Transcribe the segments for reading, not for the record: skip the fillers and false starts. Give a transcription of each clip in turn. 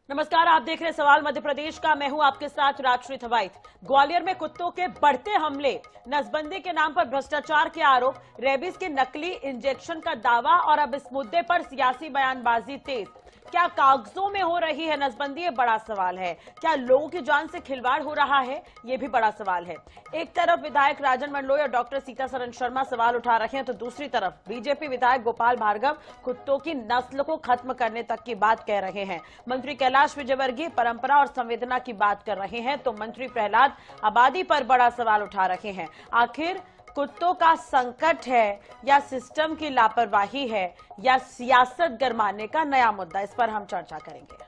नमस्कार, आप देख रहे हैं सवाल मध्य प्रदेश का। मैं हूं आपके साथ राजश्री थवाइत। ग्वालियर में कुत्तों के बढ़ते हमले, नसबंदी के नाम पर भ्रष्टाचार के आरोप, रेबीज के नकली इंजेक्शन का दावा और अब इस मुद्दे पर सियासी बयानबाजी तेज। क्या कागजों में हो रही है नसबंदी? ये बड़ा सवाल है। क्या लोगों की जान से खिलवाड़ हो रहा है? ये भी बड़ा सवाल है। एक तरफ विधायक राजन मंडलोई और डॉक्टर सीतासरन शर्मा सवाल उठा रहे हैं, तो दूसरी तरफ बीजेपी विधायक गोपाल भार्गव कुत्तों की नस्ल को खत्म करने तक की बात कह रहे हैं। मंत्री कैलाश विजयवर्गीय परंपरा और संवेदना की बात कर रहे हैं, तो मंत्री प्रहलाद आबादी पर बड़ा सवाल उठा रहे हैं। आखिर कुत्तों का संकट है या सिस्टम की लापरवाही है या सियासत गरमाने का नया मुद्दा? इस पर हम चर्चा करेंगे।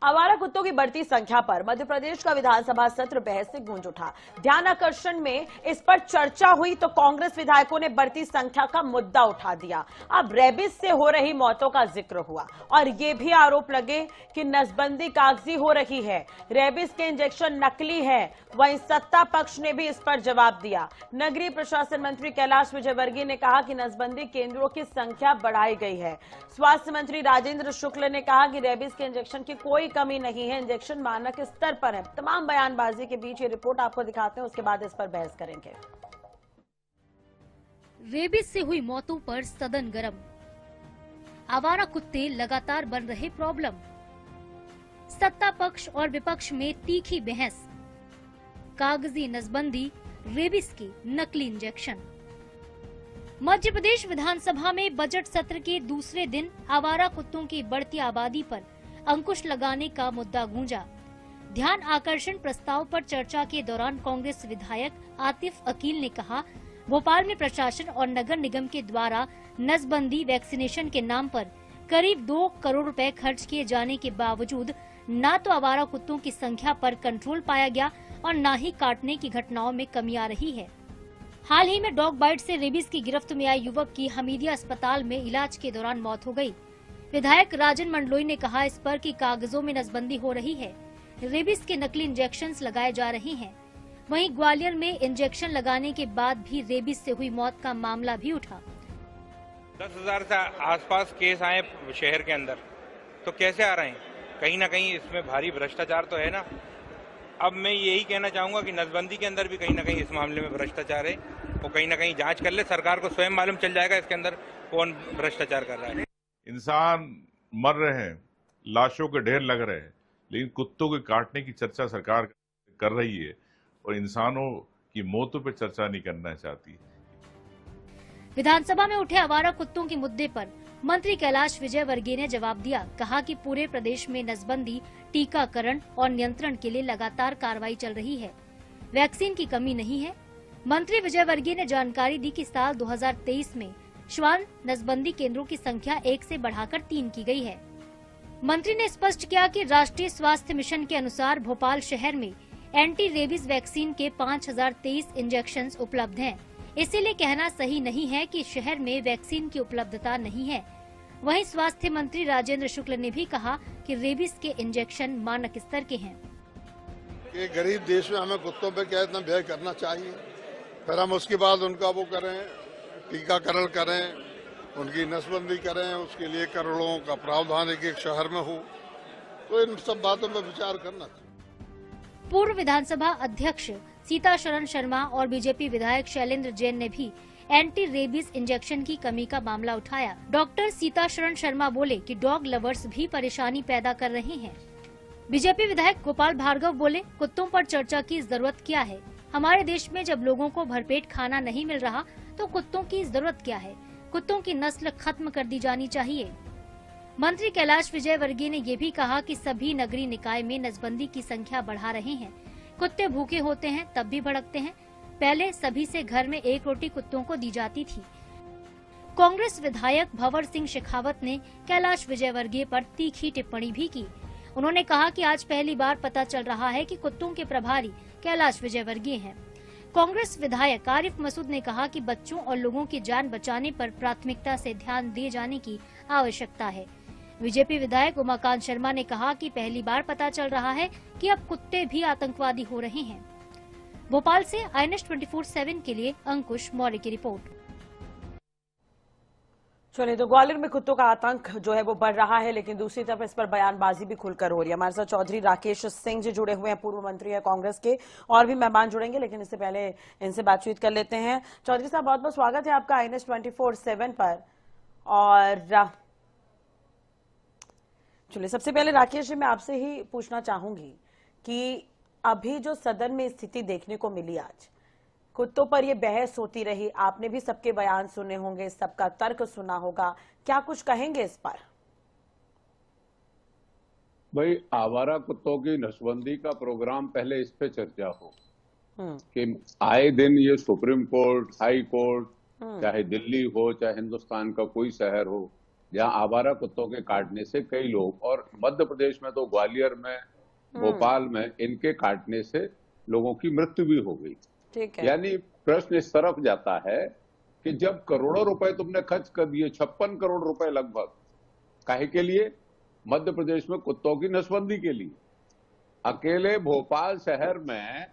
आवारा कुत्तों की बढ़ती संख्या पर मध्य प्रदेश का विधानसभा सत्र बहस से गूंज उठा। ध्यान आकर्षण में इस पर चर्चा हुई तो कांग्रेस विधायकों ने बढ़ती संख्या का मुद्दा उठा दिया। अब रेबीज से हो रही मौतों का जिक्र हुआ और ये भी आरोप लगे कि नसबंदी कागजी हो रही है, रेबीज के इंजेक्शन नकली है। वहीं सत्ता पक्ष ने भी इस पर जवाब दिया। नगरीय प्रशासन मंत्री कैलाश विजयवर्गीय ने कहा कि नसबंदी केंद्रों की संख्या बढ़ाई गई है। स्वास्थ्य मंत्री राजेंद्र शुक्ल ने कहा कि रेबीज के इंजेक्शन की कोई कमी नहीं है, इंजेक्शन मानक स्तर पर है। तमाम बयानबाजी के बीच ये रिपोर्ट आपको दिखाते हैं, उसके बाद इस पर बहस करेंगे। रेबीज से हुई मौतों पर सदन गरम, आवारा कुत्ते लगातार बन रहे प्रॉब्लम, सत्ता पक्ष और विपक्ष में तीखी बहस, कागजी नसबंदी, रेबीज के नकली इंजेक्शन। मध्य प्रदेश विधानसभा में बजट सत्र के दूसरे दिन आवारा कुत्तों की बढ़ती आबादी पर अंकुश लगाने का मुद्दा गूंजा। ध्यान आकर्षण प्रस्ताव पर चर्चा के दौरान कांग्रेस विधायक आतिफ अकील ने कहा, भोपाल में प्रशासन और नगर निगम के द्वारा नसबंदी वैक्सीनेशन के नाम पर करीब 2 करोड़ रुपए खर्च किए जाने के बावजूद न तो आवारा कुत्तों की संख्या पर कंट्रोल पाया गया और न ही काटने की घटनाओं में कमी आ रही है। हाल ही में डॉग बाइट से रेबीज की गिरफ्त में आए युवक की हमीदिया अस्पताल में इलाज के दौरान मौत हो गई। विधायक राजन मंडलोई ने कहा इस पर कि कागजों में नसबंदी हो रही है, रेबीज के नकली इंजेक्शंस लगाए जा रहे हैं। वहीं ग्वालियर में इंजेक्शन लगाने के बाद भी रेबीज से हुई मौत का मामला भी उठा। 10,000 से आसपास केस आए शहर के अंदर, तो कैसे आ रहे हैं? कहीं ना कहीं इसमें भारी भ्रष्टाचार तो है ना। अब मैं यही कहना चाहूंगा कि नसबंदी के अंदर भी कहीं ना कहीं इस मामले में भ्रष्टाचार है, वो कहीं ना कहीं जांच कर ले। सरकार को स्वयं मालूम चल जाएगा इसके अंदर कौन भ्रष्टाचार कर रहा है। इंसान मर रहे हैं, लाशों के ढेर लग रहे हैं, लेकिन कुत्तों के काटने की चर्चा सरकार कर रही है और इंसानों की मौतों पर चर्चा नहीं करना चाहती। विधानसभा में उठे आवारा कुत्तों के मुद्दे पर मंत्री कैलाश विजयवर्गीय ने जवाब दिया। कहा कि पूरे प्रदेश में नसबंदी, टीकाकरण और नियंत्रण के लिए लगातार कार्रवाई चल रही है, वैक्सीन की कमी नहीं है। मंत्री विजयवर्गीय ने जानकारी दी कि साल 2023 में श्वान नसबंदी केंद्रों की संख्या 1 से बढ़ाकर 3 की गई है। मंत्री ने स्पष्ट किया कि राष्ट्रीय स्वास्थ्य मिशन के अनुसार भोपाल शहर में एंटी रेबीज वैक्सीन के 5023 इंजेक्शंस उपलब्ध हैं। इसीलिए कहना सही नहीं है कि शहर में वैक्सीन की उपलब्धता नहीं है। वहीं स्वास्थ्य मंत्री राजेंद्र शुक्ल ने भी कहा कि रेबीज के इंजेक्शन मानक स्तर के हैं। ये गरीब देश में हमें कुत्तों पे क्या इतना व्यय करना चाहिए? फिर हम उसके बाद उनका वो करें, टीकाकरण करें, उनकी नसबंदी करें, उसके लिए करोड़ों का प्रावधान एक शहर में हो, तो इन सब बातों पर विचार करना चाहिए। पूर्व विधानसभा अध्यक्ष सीतासरन शर्मा और बीजेपी विधायक शैलेंद्र जैन ने भी एंटी रेबीज इंजेक्शन की कमी का मामला उठाया। डॉक्टर सीतासरन शर्मा बोले कि डॉग लवर्स भी परेशानी पैदा कर रहे हैं। बीजेपी विधायक गोपाल भार्गव बोले, कुत्तों पर चर्चा की जरूरत क्या है? हमारे देश में जब लोगों को भरपेट खाना नहीं मिल रहा तो कुत्तों की जरूरत क्या है? कुत्तों की नस्ल खत्म कर दी जानी चाहिए। मंत्री कैलाश विजयवर्गीय ने ये भी कहा कि सभी नगरीय निकाय में नसबंदी की संख्या बढ़ा रहे हैं। कुत्ते भूखे होते हैं तब भी भड़कते हैं। पहले सभी से घर में 1 रोटी कुत्तों को दी जाती थी। कांग्रेस विधायक भंवर सिंह शेखावत ने कैलाश विजयवर्गीय पर तीखी टिप्पणी भी की। उन्होंने कहा कि आज पहली बार पता चल रहा है कि कुत्तों के प्रभारी कैलाश विजयवर्गीय हैं। कांग्रेस विधायक आरिफ मसूद ने कहा कि बच्चों और लोगों की जान बचाने पर प्राथमिकता से ध्यान दिए जाने की आवश्यकता है। बीजेपी विधायक उमाकांत शर्मा ने कहा कि पहली बार पता चल रहा है कि अब कुत्ते भी आतंकवादी हो रहे हैं। भोपाल से INS 24/7 के लिए अंकुश मौर्य की रिपोर्ट। चलिए, तो ग्वालियर में कुत्तों का आतंक जो है वो बढ़ रहा है, लेकिन दूसरी तरफ इस पर बयानबाजी भी खुलकर हो रही है। हमारे साथ चौधरी राकेश सिंह जी जुड़े हुए हैं, पूर्व मंत्री है कांग्रेस के, और भी मेहमान जुड़ेंगे, लेकिन इससे पहले इनसे बातचीत कर लेते हैं। चौधरी साहब, बहुत बहुत स्वागत है आपका INS 24/7 पर। और चलिए, सबसे पहले राकेश जी, मैं आपसे ही पूछना चाहूंगी कि अभी जो सदन में स्थिति देखने को मिली आज, कुत्तों पर ये बहस होती रही, आपने भी सबके बयान सुने होंगे, सबका तर्क सुना होगा, क्या कुछ कहेंगे इस पर? भाई, आवारा कुत्तों की नसबंदी का प्रोग्राम पहले इस पे चर्चा हो कि आए दिन ये सुप्रीम कोर्ट, हाई कोर्ट, चाहे दिल्ली हो चाहे हिंदुस्तान का कोई शहर हो, जहां आवारा कुत्तों के काटने से कई लोग, और मध्य प्रदेश में तो ग्वालियर में, भोपाल में इनके काटने से लोगों की मृत्यु भी हो गई। ठीक है। यानी प्रश्न इस तरफ जाता है कि जब करोड़ों रुपए तुमने खर्च कर दिए, 56 करोड़ रुपए लगभग, काहे के लिए? मध्य प्रदेश में कुत्तों की नसबंदी के लिए। अकेले भोपाल शहर में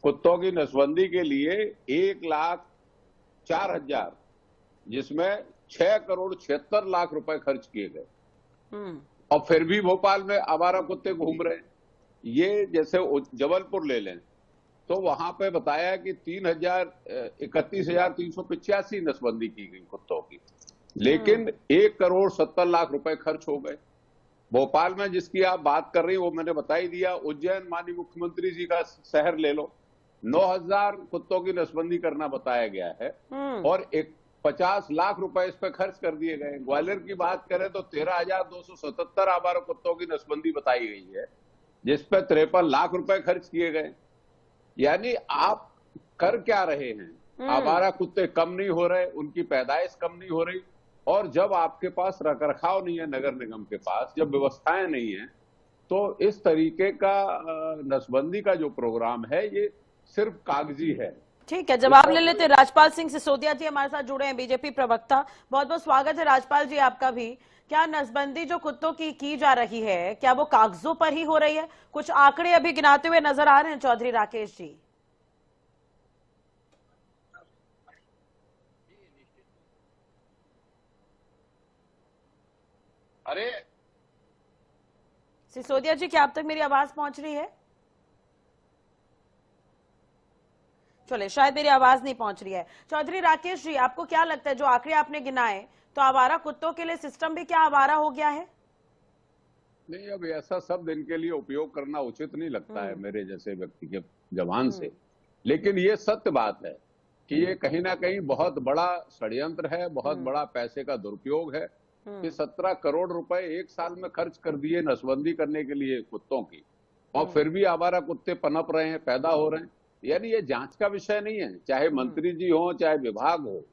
कुत्तों की नसबंदी के लिए 1,04,000, जिसमें 6,76,00,000 रुपए खर्च किए गए, और फिर भी भोपाल में आवारा कुत्ते घूम रहे हैं। ये जैसे जबलपुर ले लें तो वहां पे बताया कि 31,385 नसबंदी की गई कुत्तों की, लेकिन 1,70,00,000 रुपए खर्च हो गए। भोपाल में जिसकी आप बात कर रही हो, वो मैंने बता ही दिया। उज्जैन, माननीय मुख्यमंत्री जी का शहर ले लो, 9,000 कुत्तों की नसबंदी करना बताया गया है, और 50 लाख रुपए इस पे खर्च कर दिए गए। ग्वालियर की बात करें तो 13,277 आवारा कुत्तों की नसबंदी बताई गई है, जिसपे 53 लाख रुपए खर्च किए गए। यानी आप कर क्या रहे हैं? आवारा कुत्ते कम नहीं हो रहे, उनकी पैदाइश कम नहीं हो रही, और जब आपके पास रखरखाव नहीं है, नगर निगम के पास जब व्यवस्थाएं नहीं है, तो इस तरीके का नसबंदी का जो प्रोग्राम है ये सिर्फ कागजी है। ठीक है, जवाब ले लेते हैं। राजपाल सिंह सिसोदिया जी हमारे साथ जुड़े हैं, बीजेपी प्रवक्ता। बहुत बहुत स्वागत है राजपाल जी आपका भी। क्या नसबंदी जो कुत्तों की जा रही है, क्या वो कागजों पर ही हो रही है? कुछ आंकड़े अभी गिनाते हुए नजर आ रहे हैं चौधरी राकेश जी। अरे सिसोदिया जी, क्या आप तक मेरी आवाज पहुंच रही है? चले, शायद मेरी आवाज नहीं पहुंच रही है। चौधरी राकेश जी, आपको क्या लगता है, जो आंकड़े आपने गिनाए, तो आवारा कुत्तों के लिए सिस्टम भी क्या आवारा हो गया है? नहीं, अब ऐसा शब्द इनके लिए उपयोग करना उचित नहीं लगता है मेरे जैसे व्यक्ति के जबान से, लेकिन ये सत्य बात है कि ये कहीं ना कहीं बहुत बड़ा षड्यंत्र है, बहुत बड़ा पैसे का दुरुपयोग है कि 17 करोड़ रुपए एक साल में खर्च कर दिए नसबंदी करने के लिए कुत्तों की, और फिर भी आवारा कुत्ते पनप रहे हैं, पैदा हो रहे हैं। यानी ये जांच का विषय नहीं है, चाहे मंत्री जी हो चाहे विभाग हो,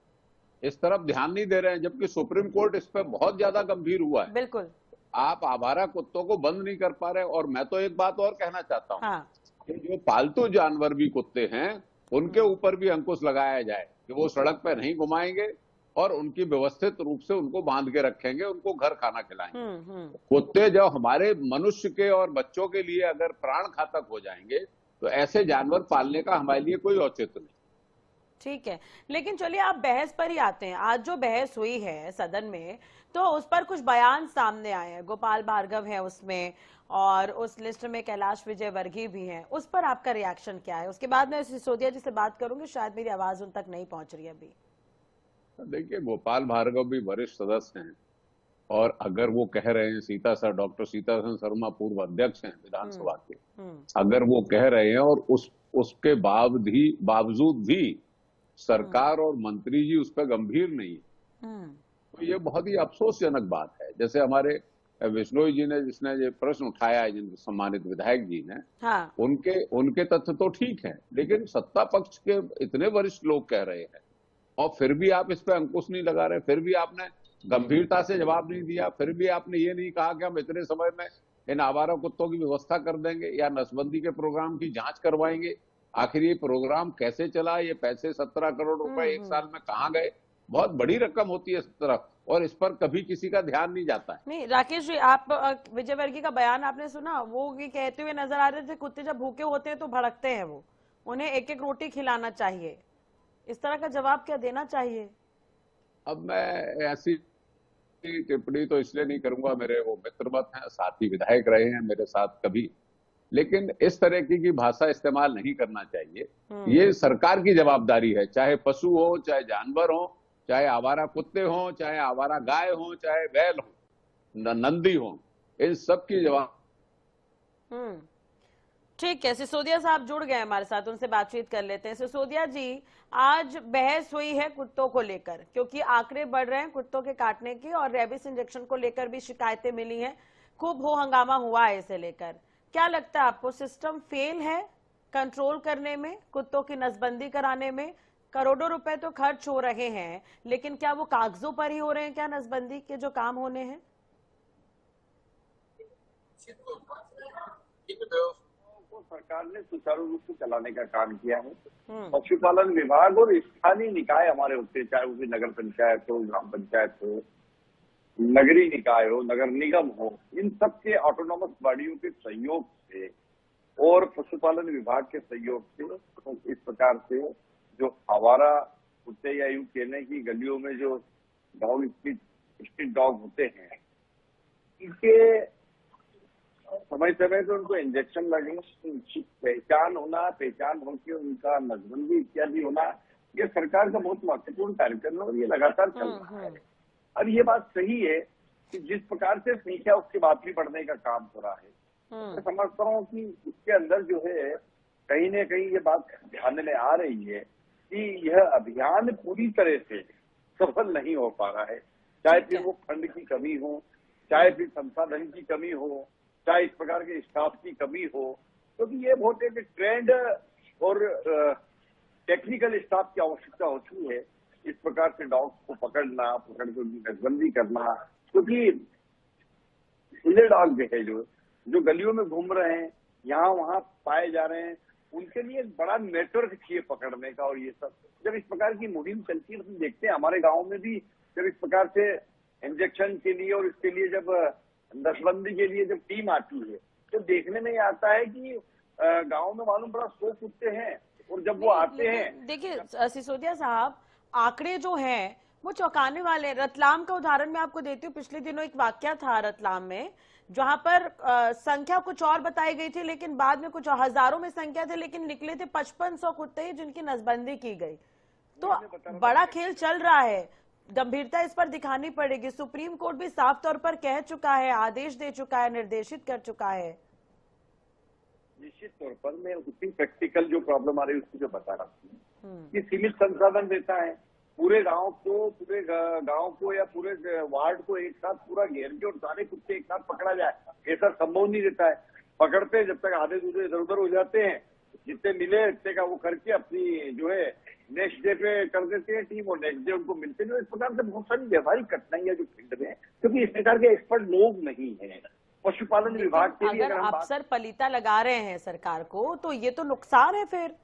इस तरफ ध्यान नहीं दे रहे हैं, जबकि सुप्रीम कोर्ट इस पर बहुत ज्यादा गंभीर हुआ है। बिल्कुल, आप आवारा कुत्तों को बंद नहीं कर पा रहे। और मैं तो एक बात और कहना चाहता हूँ, हाँ। कि जो पालतू जानवर भी कुत्ते हैं उनके ऊपर भी अंकुश लगाया जाए कि वो सड़क पर नहीं घुमाएंगे, और उनकी व्यवस्थित रूप से उनको बांध के रखेंगे, उनको घर खाना खिलाएंगे। कुत्ते जब हमारे मनुष्य के और बच्चों के लिए अगर प्राण घातक हो जाएंगे, तो ऐसे जानवर पालने का हमारे लिए कोई औचित्य नहीं। ठीक है, लेकिन चलिए आप बहस पर ही आते हैं। आज जो बहस हुई है सदन में, तो उस पर कुछ बयान सामने आए हैं। गोपाल भार्गव है उसमें, और उस लिस्ट में कैलाश विजयवर्गीय भी हैं। उस पर आपका रिएक्शन क्या है? उसके बाद मैं सिसोदिया जी से बात करूंगी, शायद मेरी आवाज उन तक नहीं पहुंच रही अभी। देखिए, गोपाल भार्गव भी वरिष्ठ सदस्य हैं, और अगर वो कह रहे हैं, डॉक्टर सीतारमण शर्मा पूर्व अध्यक्ष हैं विधानसभा के, अगर वो कह रहे हैं और उसके बावजूद भी सरकार और मंत्री जी उस पर गंभीर नहीं है, तो ये बहुत ही अफसोसजनक बात है। जैसे हमारे विश्नोई जी ने, जिसने ये प्रश्न उठाया है, जिनके सम्मानित विधायक जी ने, हाँ। उनके तथ्य तो ठीक है, लेकिन सत्ता पक्ष के इतने वरिष्ठ लोग कह रहे हैं, और फिर भी आप इस पे अंकुश नहीं लगा रहे, फिर भी आपने गंभीरता से जवाब नहीं दिया, फिर भी आपने ये नहीं कहा कि हम इतने समय में इन आवारा कुत्तों की व्यवस्था कर देंगे या नसबंदी के प्रोग्राम की जांच करवाएंगे। आखिर ये प्रोग्राम कैसे चला, ये पैसे 17 करोड़ रुपए एक साल में कहाँ गए? बहुत बड़ी रकम होती है इस तरफ। और इस पर कभी किसी का ध्यान नहीं जाता है। नहीं राकेश जी, आप विजय वर्गीय का बयान आपने सुना, वो ये कहते हुए नजर आ रहे थे कुत्ते जब भूखे होते हैं तो भड़कते हैं, वो उन्हें एक एक रोटी खिलाना चाहिए। इस तरह का जवाब क्या देना चाहिए? अब मैं ऐसी टिप्पणी तो इसलिए नहीं करूंगा, मेरे वो मित्र मत हैं, साथी विधायक रहे हैं मेरे साथ कभी, लेकिन इस तरह की भाषा इस्तेमाल नहीं करना चाहिए। ये सरकार की जवाबदारी है, चाहे पशु हो, चाहे जानवर हो, चाहे आवारा कुत्ते हो, चाहे आवारा गाय हो, चाहे बैल हो, नंदी हो, इन सब की जवाब। ठीक है, सिसोदिया साहब जुड़ गए हमारे साथ, उनसे बातचीत कर लेते हैं। सिसोदिया जी, आज बहस हुई है कुत्तों को लेकर, क्योंकि आंकड़े बढ़ रहे हैं कुत्तों के काटने की, और रेबीज इंजेक्शन को लेकर भी शिकायतें मिली हैं, खूब हो हंगामा हुआ है इसे लेकर। क्या लगता है आपको, सिस्टम फेल है कंट्रोल करने में, कुत्तों की नसबंदी कराने में? करोड़ों रुपए तो खर्च हो रहे हैं, लेकिन क्या वो कागजों पर ही हो रहे हैं क्या नसबंदी के जो काम होने हैं? सरकार ने सुचारू रूप से चलाने का काम किया है। पशुपालन विभाग और स्थानीय निकाय हमारे होते हैं, चाहे वो भी नगर पंचायत हो, ग्राम पंचायत हो, नगरीय निकाय हो, नगर निगम हो, इन सब के ऑटोनॉमस बॉडियों के सहयोग से और पशुपालन विभाग के सहयोग से तो इस प्रकार से जो आवारा कुत्ते या यूं कहने की गलियों में जो डॉग स्ट्रीट डॉग होते हैं, इनके समय समय पे उनको इंजेक्शन लगना, उनकी पहचान होना, पहचान होकर उनका नसबंदी इत्यादि होना, ये सरकार का बहुत महत्वपूर्ण कार्यक्रम है और ये लगातार चल रहा है। अब ये बात सही है कि जिस प्रकार से संख्या उसके बाद भी बढ़ने का काम हो रहा है, मैं समझता हूँ कि इसके अंदर जो है कहीं न कहीं ये बात ध्यान में आ रही है कि यह अभियान पूरी तरह से सफल नहीं हो पा रहा है, चाहे फिर वो फंड की कमी हो, चाहे फिर संसाधन की कमी हो, चाहे इस प्रकार के स्टाफ की कमी हो, क्योंकि ये बहुत एक ट्रेंड और टेक्निकल स्टाफ की आवश्यकता होती है इस प्रकार से डॉग्स को पकड़ के उनकी नसबंदी करना। क्योंकि खुले डॉग जो है जो गलियों में घूम रहे हैं, यहाँ वहाँ पाए जा रहे हैं, उनके लिए एक बड़ा नेटवर्क चाहिए पकड़ने का। और ये सब जब इस प्रकार की मुहिम चलती है तो देखते हैं हमारे गाँव में भी जब इस प्रकार से इंजेक्शन के लिए और इसके लिए जब नसबंदी के लिए जब टीम आती है तो देखने में आता है कि गांव में मालूम बड़ा 100 कुत्ते हैं, और जब वो आते हैं। देखिए सिसोदिया साहब, आंकड़े जो हैं वो चौंकाने वाले हैं। रतलाम का उदाहरण मैं आपको देती हूँ। पिछले दिनों एक वाकया था रतलाम में, जहां पर संख्या कुछ और बताई गई थी, लेकिन बाद में कुछ हजारों में संख्या थे, लेकिन निकले थे 5500 कुत्ते जिनकी नसबंदी की गई। तो बड़ा खेल चल रहा है, गंभीरता इस पर दिखानी पड़ेगी। सुप्रीम कोर्ट भी साफ तौर पर कह चुका है, आदेश दे चुका है, निर्देशित कर चुका है। निश्चित तौर पर मैं उसी प्रैक्टिकल जो प्रॉब्लम आ रही है उसको जो बता रहा हूँ कि सीमित संसाधन देता है, पूरे गांव को या पूरे वार्ड को एक साथ पूरा घेर के और सारे कुत्ते एक साथ पकड़ा जाए, ऐसा संभव नहीं रहता है। पकड़ते जब तक आधे दूसरे इधर उधर हो जाते हैं, जितने मिले इतने का वो करके अपनी जो है नेक्स्ट डे पे कर देते हैं टीम, और नेक्स्ट डे उनको मिलते नहीं। इस प्रकार से बहुत सारी व्यवहारिक कठिनाइयां जो फील्ड में, क्योंकि इस प्रकार के एक्सपर्ट लोग नहीं है। पशुपालन विभाग के लिए अगर अफसर पलीता लगा रहे हैं सरकार को, तो ये तो नुकसान है। फिर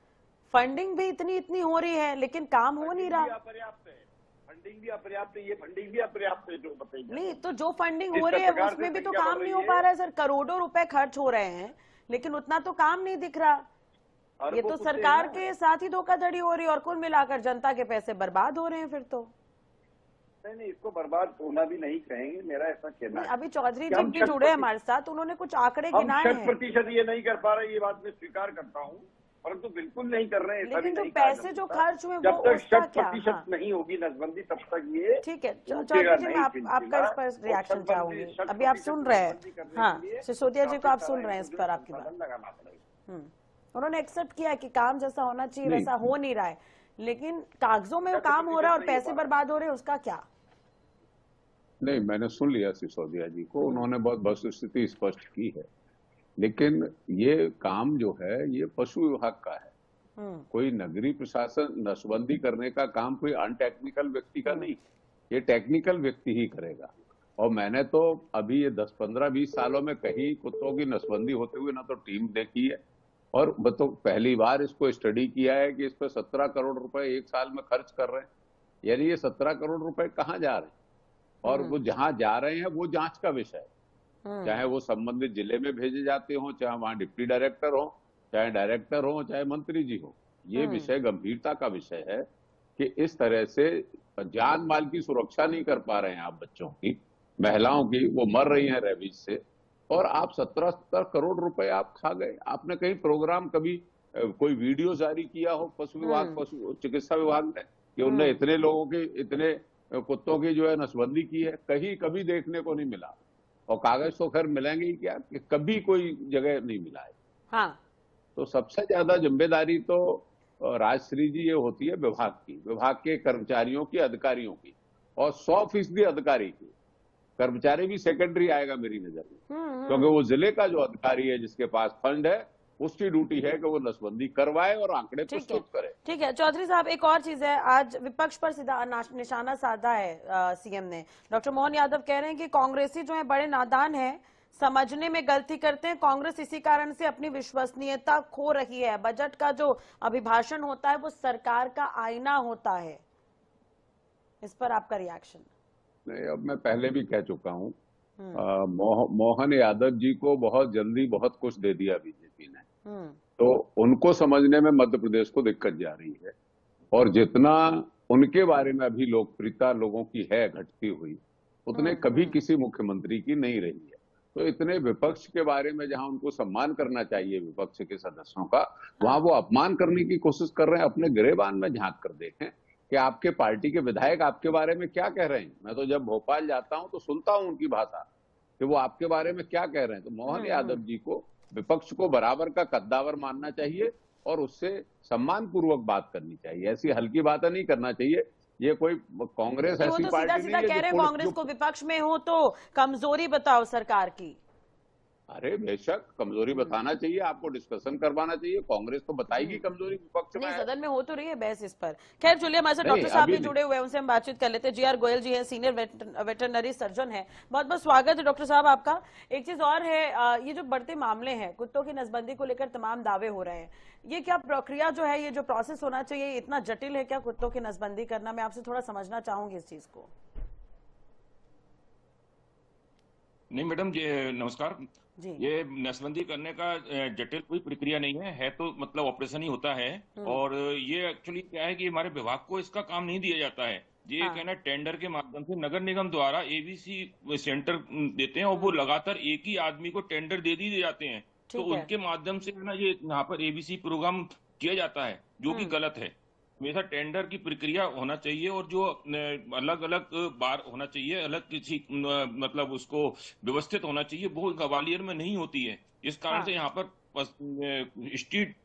फंडिंग भी इतनी हो रही है, लेकिन काम हो नहीं रहा। अपर्याप्त है, फंडिंग भी अपर्याप्त है, ये फंडिंग भी अपर्याप्त है जो बताइए। नहीं तो जो फंडिंग हो रही है उसमें भी तो काम नहीं हो पा रहा है सर। करोड़ों रुपए खर्च हो रहे हैं, लेकिन उतना तो काम नहीं दिख रहा। ये तो सरकार के साथ ही धोखाधड़ी हो रही है, और कुल मिलाकर जनता के पैसे बर्बाद हो रहे हैं फिर तो। नहीं, इसको बर्बाद होना भी नहीं कहेंगे, मेरा ऐसा कहना है। अभी चौधरी जी भी जुड़े हमारे साथ, उन्होंने कुछ आंकड़े गिनाए हैं। 100% ये नहीं कर पा रहे, ये बात मैं स्वीकार करता हूँ, परंतु बिल्कुल नहीं कर रहे हैं। लेकिन जो पैसे जो खर्च हुए जब तक उसका क्या? 100% नहीं होगी नसबंदी, तब तक ये ठीक है। चौधरी जी, मैं आपका इस पर रिएक्शन चाहूंगी। अभी आप सुन रहे हैं, हाँ, सिसोदिया जी को आप सुन रहे हैं इस पर आपकी बात। उन्होंने एक्सेप्ट किया कि काम जैसा होना चाहिए वैसा हो नहीं रहा है, लेकिन कागजों में काम हो रहा है और पैसे बर्बाद हो रहे हैं, उसका क्या? नहीं, मैंने सुन लिया सिसोदिया जी को, उन्होंने बहुत वस्तुस्थिति स्पष्ट की है, लेकिन ये काम जो है ये पशु विभाग का है। कोई नगरीय प्रशासन नसबंदी करने का काम कोई अनटेक्निकल व्यक्ति का नहीं, ये टेक्निकल व्यक्ति ही करेगा। और मैंने तो अभी ये 10, 15, 20 सालों में कहीं कुत्तों की नसबंदी होते हुए ना तो टीम देखी है, और तो पहली बार इसको स्टडी किया है कि इस पर 17 करोड़ रुपए एक साल में खर्च कर रहे हैं। यानी ये 17 करोड़ रुपए कहाँ जा रहे हैं? और वो जहां जा रहे हैं वो जांच का विषय है। चाहे वो संबंधित जिले में भेजे जाते हो, चाहे वहां डिप्टी डायरेक्टर हो, चाहे डायरेक्टर हो, चाहे मंत्री जी हो, ये विषय गंभीरता का विषय है कि इस तरह से जान माल की सुरक्षा नहीं कर पा रहे हैं आप, बच्चों की, महिलाओं की, वो मर रही हैं रेबीज से, और आप 17 करोड़ रुपए आप खा गए। आपने कहीं प्रोग्राम, कभी कोई वीडियो जारी किया हो पशु विभाग, पशु चिकित्सा विभाग ने, कि उनने इतने लोगों की, इतने कुत्तों की जो है नसबंदी की है? कहीं कभी देखने को नहीं मिला। और कागज तो खैर मिलेंगे ही क्या, कि कभी कोई जगह नहीं मिला है। हाँ। तो सबसे ज्यादा जिम्मेदारी तो राजश्री जी ये होती है विभाग की, विभाग के कर्मचारियों की, अधिकारियों की, और 100% अधिकारी की। कर्मचारी भी सेकेंडरी आएगा मेरी नजर में, क्योंकि वो जिले का जो अधिकारी है जिसके पास फंड है, उसकी ड्यूटी है कि वो नसबंदी करवाए और आंकड़े प्रस्तुत करे। ठीक है चौधरी साहब, एक और चीज है, आज विपक्ष पर सीधा निशाना साधा है सीएम ने। डॉक्टर मोहन यादव कह रहे हैं कि कांग्रेसी जो है बड़े नादान हैं, समझने में गलती करते हैं, कांग्रेस इसी कारण से अपनी विश्वसनीयता खो रही है। बजट का जो अभिभाषण होता है वो सरकार का आईना होता है। इस पर आपका रिएक्शन? नहीं, अब मैं पहले भी कह चुका हूँ, मोहन यादव जी को बहुत जल्दी बहुत कुछ दे दिया बीजेपी ने, तो उनको समझने में मध्य प्रदेश को दिक्कत जा रही है। और जितना उनके बारे में अभी लोकप्रियता लोगों की है घटती हुई, उतने कभी किसी मुख्यमंत्री की नहीं रही है। तो इतने विपक्ष के बारे में जहां उनको सम्मान करना चाहिए विपक्ष के सदस्यों का, वहां वो अपमान करने की कोशिश कर रहे हैं। अपने गिरेबान में झांक कर देखें कि आपके पार्टी के विधायक आपके बारे में क्या कह रहे हैं। मैं तो जब भोपाल जाता हूं तो सुनता हूं उनकी भाषा कि वो आपके बारे में क्या कह रहे हैं। तो मोहन यादव जी को, विपक्ष को बराबर का कद्दावर मानना चाहिए और उससे सम्मान पूर्वक बात करनी चाहिए। ऐसी हल्की बातें नहीं करना चाहिए। ये कोई कांग्रेस ऐसी तो पार्टी नहीं है कह रहे हैं कांग्रेस को विपक्ष में हो तो कमजोरी बताओ सरकार की। अरे बेशक कमजोरी बताना चाहिए, आपको डिस्कशन करवाना चाहिए। कांग्रेस तो बताएगी कमजोरी विपक्ष में। सदन में हो तो रही है बहस इस पर। खैर चलिए, हमारे साथ डॉक्टर साहब भी जुड़े हुए हैं, उनसे हम बातचीत कर लेते हैं। जीआर गोयल जी हैं, सीनियर वेटरनरी सर्जन हैं। बहुत बहुत स्वागत है डॉक्टर साहब आपका। एक चीज और है, ये जो बढ़ते मामले हैं, कुत्तों की नसबंदी को लेकर तमाम दावे हो रहे हैं, ये क्या प्रक्रिया जो है, ये जो प्रोसेस होना चाहिए, इतना जटिल है क्या कुत्तों की नसबंदी करना? मैं आपसे थोड़ा समझना चाहूंगी इस चीज को। नहीं मैडम जी, नमस्कार जी। ये नसबंदी करने का जटिल कोई प्रक्रिया नहीं है तो मतलब ऑपरेशन ही होता है। और ये एक्चुअली क्या है कि हमारे विभाग को इसका काम नहीं दिया जाता है। ये कहना टेंडर के माध्यम से नगर निगम द्वारा एबीसी सेंटर देते हैं और वो लगातार एक ही आदमी को टेंडर दे दिए जाते हैं। तो उनके माध्यम से ना ये यहाँ पर एबीसी प्रोग्राम किया जाता है, जो कि गलत है। हमेशा टेंडर की प्रक्रिया होना चाहिए और जो अलग अलग बार होना चाहिए, अलग किसी मतलब उसको व्यवस्थित होना चाहिए, वो ग्वालियर में नहीं होती है। इस कारण से यहाँ पर स्ट्रीट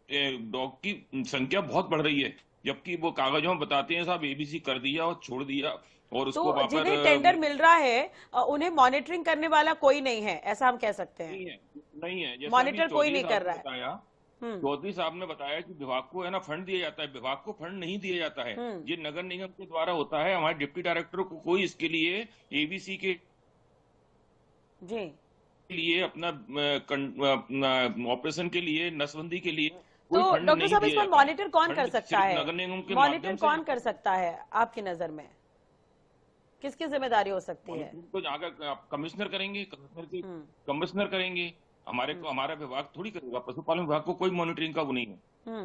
डॉग की संख्या बहुत बढ़ रही है, जबकि वो कागजों में बताते हैं साहब एबीसी कर दिया और छोड़ दिया। और उसको तो जिन्हें टेंडर मिल रहा है उन्हें मॉनिटरिंग करने वाला कोई नहीं है, ऐसा हम कह सकते हैं? नहीं है, मॉनिटर कोई नहीं कर रहा है। चौधरी साहब ने बताया कि विभाग को है ना फंड दिया जाता है, विभाग को फंड नहीं दिया जाता है, ये नगर निगम के द्वारा होता है। हमारे डिप्टी डायरेक्टर को कोई इसके लिए एबीसी के लिए अपना ऑपरेशन के लिए, नसबंदी के लिए तो डॉक्टर साहब इस पर मॉनिटर कौन कर सकता है? नगर निगम के मॉनिटर कौन कर सकता है आपकी नजर में? किसकी जिम्मेदारी हो सकती है? तो जाकर कमिश्नर करेंगे, कमिश्नर करेंगे। हमारा विभाग थोड़ी करेगा, पशुपालन विभाग को कोई मॉनिटरिंग का वो नहीं है।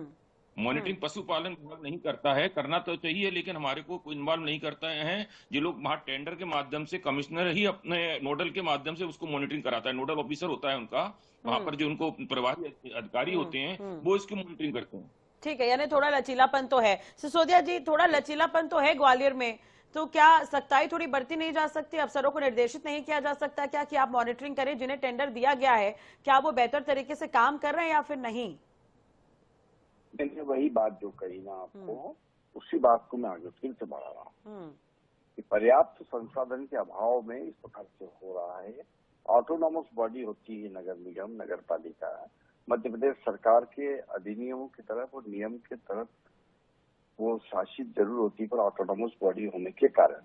मॉनिटरिंग पशुपालन विभाग नहीं करता है, करना तो चाहिए लेकिन हमारे को कोई इन्वॉल्व नहीं करता है। ये लोग वहां टेंडर के माध्यम से, कमिश्नर ही अपने नोडल के माध्यम से उसको मॉनिटरिंग कराता है। नोडल ऑफिसर होता है उनका, वहां पर जो उनको प्रभारी अधिकारी होते हैं वो इसकी मॉनिटरिंग करते हैं। ठीक है, यानी थोड़ा लचीलापन तो है। सिसोदिया जी, थोड़ा लचीलापन तो है ग्वालियर में, तो क्या सख्ताई थोड़ी बढ़ती नहीं जा सकती? अफसरों को निर्देशित नहीं किया जा सकता क्या कि आप मॉनिटरिंग करें? जिन्हें टेंडर दिया गया है क्या वो बेहतर तरीके से काम कर रहे हैं या फिर नहीं? मैंने वही बात जो कही ना आपको, उसी बात को मैं आगे फिर से बढ़ा रहा हूँ कि पर्याप्त संसाधन के अभाव में इस प्रकार से हो रहा है। ऑटोनॉमस बॉडी होती है नगर निगम, नगर पालिका, मध्य प्रदेश सरकार के अधिनियमों की तरफ और नियम के तरफ वो शासित जरूर होती है, पर ऑटोनॉमस बॉडी होने के कारण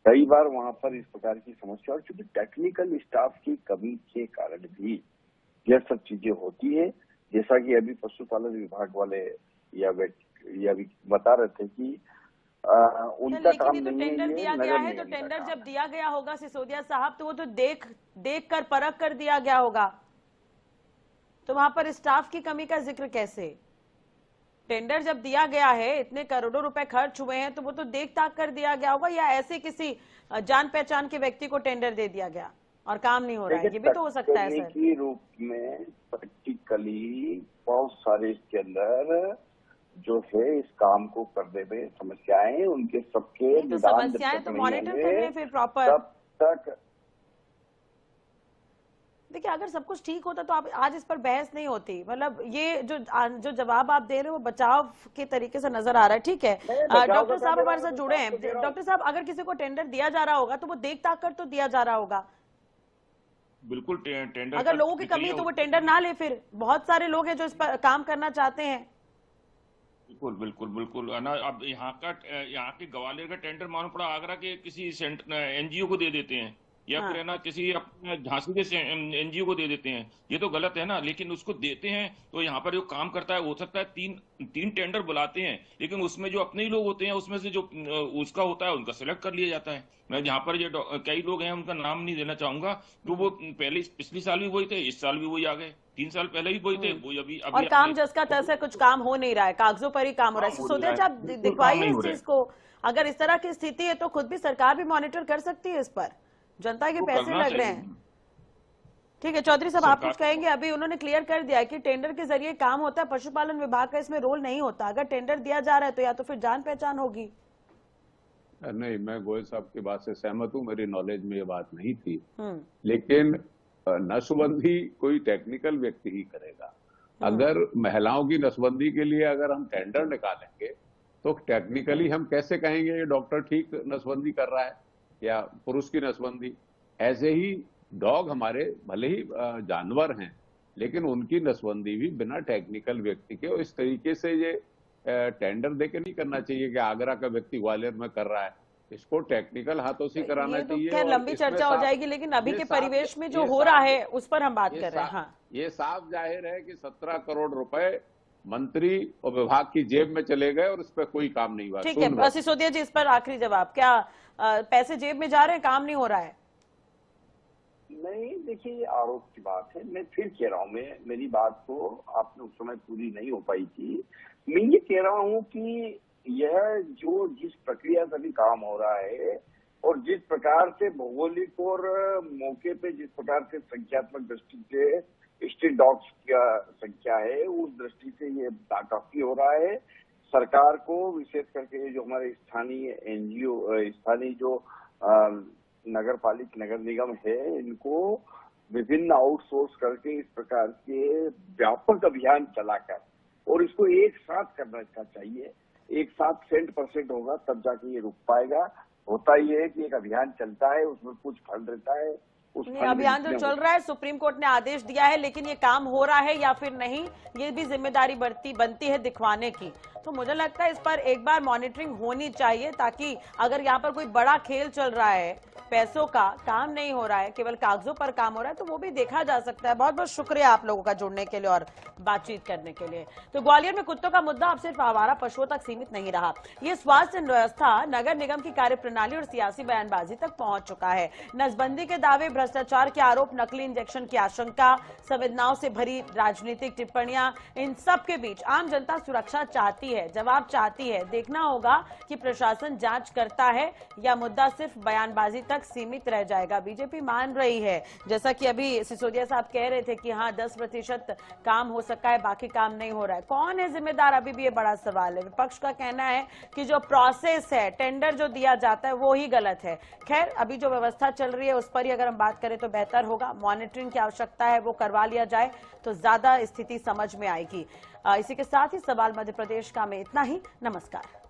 कई बार वहां पर इस प्रकार की समस्या, और चूंकि टेक्निकल स्टाफ की कमी के कारण भी यह सब चीजें होती है। जैसा कि अभी पशुपालन विभाग वाले या भी बता रहे थे कि उनका काम लेकिन ये तो नहीं है, टेंडर ये दिया नगर गया है, तो निगम का टेंडर काम जब है। दिया गया होगा सिसोदिया साहब, तो वो तो देख कर परख कर दिया गया होगा, तो वहां पर स्टाफ की कमी का जिक्र कैसे? टेंडर जब दिया गया है, इतने करोड़ों रुपए खर्च हुए हैं, तो वो तो देख ताक कर दिया गया होगा, या ऐसे किसी जान पहचान के व्यक्ति को टेंडर दे दिया गया और काम नहीं हो रहा है? ये भी तो हो सकता है सर। तकनीकी रूप में प्रैक्टिकली बहुत सारे इसके अंदर जो है इस काम को करने में समस्याएं, उनके सबके नहीं, तो निदान जब समस्याएं तक तो नहीं मॉनिटर होंगे, कर रहे हैं फिर प्रॉपर। तब तक देखिए, अगर सब कुछ ठीक होता तो आप आज इस पर बहस नहीं होती। मतलब ये जो जवाब आप दे रहे हो वो बचाव के तरीके से नजर आ रहा है। ठीक है, डॉक्टर साहब हमारे साथ जुड़े हैं। डॉक्टर साहब, अगर किसी को टेंडर दिया जा रहा होगा तो वो देख ताक कर तो दिया जा रहा होगा। बिल्कुल टेंडर अगर लोगों की कमी है तो वो टेंडर ना ले। फिर बहुत सारे लोग हैं जो इस पर काम करना चाहते हैं। बिल्कुल बिल्कुल बिल्कुल ना। अब यहाँ के ग्वालियर का टेंडर मालूम पड़ा आगरा के किसी एनजीओ को दे देते हैं, या हाँ। फिर है ना किसी अपने झांसी के एनजीओ को दे देते हैं। ये तो गलत है ना। लेकिन उसको देते हैं तो यहाँ पर जो काम करता है, हो सकता है तीन टेंडर बुलाते हैं, लेकिन उसमें जो अपने ही लोग होते हैं उसमें से जो उसका होता है उनका सिलेक्ट कर लिया जाता है। मैं यहाँ पर ये कई लोग हैं, उनका नाम नहीं देना चाहूंगा, तो वो पिछले साल भी वही थे, इस साल भी वही आ गए, 3 साल पहले भी वही थे, वो अभी और काम जसका तस है, कुछ काम हो नहीं रहा है, कागजों पर ही काम हो रहा है। सिसोदिया जी, आप दिखवाइए इस चीज को। अगर इस तरह की स्थिति है तो खुद भी सरकार भी मॉनिटर कर सकती है इस पर। जनता के पैसे लग रहे हैं। ठीक है चौधरी साहब, आप कुछ कहेंगे? अभी उन्होंने क्लियर कर दिया है कि टेंडर के जरिए काम होता है, पशुपालन विभाग का इसमें रोल नहीं होता। अगर टेंडर दिया जा रहा है तो या तो फिर जान पहचान होगी। नहीं, मैं गोयल साहब की बात से सहमत हूँ, मेरी नॉलेज में ये बात नहीं थी। लेकिन नसबंदी कोई टेक्निकल व्यक्ति ही करेगा। अगर महिलाओं की नसबंदी के लिए अगर हम टेंडर निकालेंगे तो टेक्निकली हम कैसे कहेंगे ये डॉक्टर ठीक नसबंदी कर रहा है या पुरुष की नसबंदी? ऐसे ही डॉग हमारे भले ही जानवर हैं, लेकिन उनकी नसबंदी भी बिना टेक्निकल व्यक्ति के, और इस तरीके से ये टेंडर देके नहीं करना चाहिए कि आगरा का व्यक्ति ग्वालियर में कर रहा है। इसको टेक्निकल हाथों से कराना चाहिए। खैर लंबी चर्चा हो जाएगी, लेकिन अभी के परिवेश में जो हो रहा है उस पर हम बात कर रहे हैं। हाँ, ये साफ जाहिर है कि 17 करोड़ रुपए मंत्री और विभाग की जेब में चले गए और इस पर कोई काम नहीं हुआ। ठीक है सिसोदिया जी, इस पर आखिरी जवाब। क्या पैसे जेब में जा रहे हैं, काम नहीं हो रहा है? नहीं, देखिए ये आरोप की बात है। मैं फिर कह रहा हूँ, मेरी बात को आपने उस समय पूरी नहीं हो पाई थी। मैं ये कह रहा हूँ कि यह जिस प्रक्रिया से अभी काम हो रहा है और जिस प्रकार से भौगोलिक और मौके पे जिस प्रकार से संख्यात्मक दृष्टि से स्ट्रीट डॉग्स का संख्या है, उस दृष्टि से ये काफी हो रहा है। सरकार को विशेष करके जो हमारे स्थानीय एनजीओ, स्थानीय जो नगर निगम है, इनको विभिन्न आउटसोर्स करके इस प्रकार के व्यापक अभियान चलाकर और इसको एक साथ करना चाहिए। एक साथ 100% होगा तब जाके ये रुक पाएगा। होता ये है कि एक अभियान चलता है, उसमें कुछ फंड रहता है। अभियान जो चल रहा है, सुप्रीम कोर्ट ने आदेश दिया है, लेकिन ये काम हो रहा है या फिर नहीं, ये भी जिम्मेदारी बनती है दिखवाने की। तो मुझे लगता है इस पर एक बार मॉनिटरिंग होनी चाहिए, ताकि अगर यहाँ पर कोई बड़ा खेल चल रहा है, पैसों का काम नहीं हो रहा है, केवल कागजों पर काम हो रहा है, तो वो भी देखा जा सकता है। बहुत बहुत शुक्रिया आप लोगों का जुड़ने के लिए और बातचीत करने के लिए। तो ग्वालियर में कुत्तों का मुद्दा अब सिर्फ आवारा पशुओं तक सीमित नहीं रहा, ये स्वास्थ्य व्यवस्था, नगर निगम की कार्यप्रणाली और सियासी बयानबाजी तक पहुंच चुका है। नसबंदी के दावे, भ्रष्टाचार के आरोप, नकली इंजेक्शन की आशंका, संवेदनाओं से भरी राजनीतिक टिप्पणियां, इन सब के बीच आम जनता सुरक्षा चाहती है, जवाब चाहती है। देखना होगा कि प्रशासन जांच करता है या मुद्दा सिर्फ बयानबाजी तक सीमित रह जाएगा। बीजेपी मान रही है, जैसा कि अभी सिसोदिया साहब कह रहे थे कि हाँ 10% काम हो सका है, बाकी काम नहीं हो रहा है। कौन है जिम्मेदार, अभी भी ये बड़ा सवाल है। विपक्ष का कहना है कि जो प्रोसेस है, टेंडर जो दिया जाता है वो ही गलत है। खैर, अभी जो व्यवस्था चल रही है उस पर ही अगर हम बात करें तो बेहतर होगा। मॉनिटरिंग की आवश्यकता है, वो करवा लिया जाए तो ज्यादा स्थिति समझ में आएगी। इसी के साथ ही सवाल मध्य प्रदेश का में इतना ही। नमस्कार।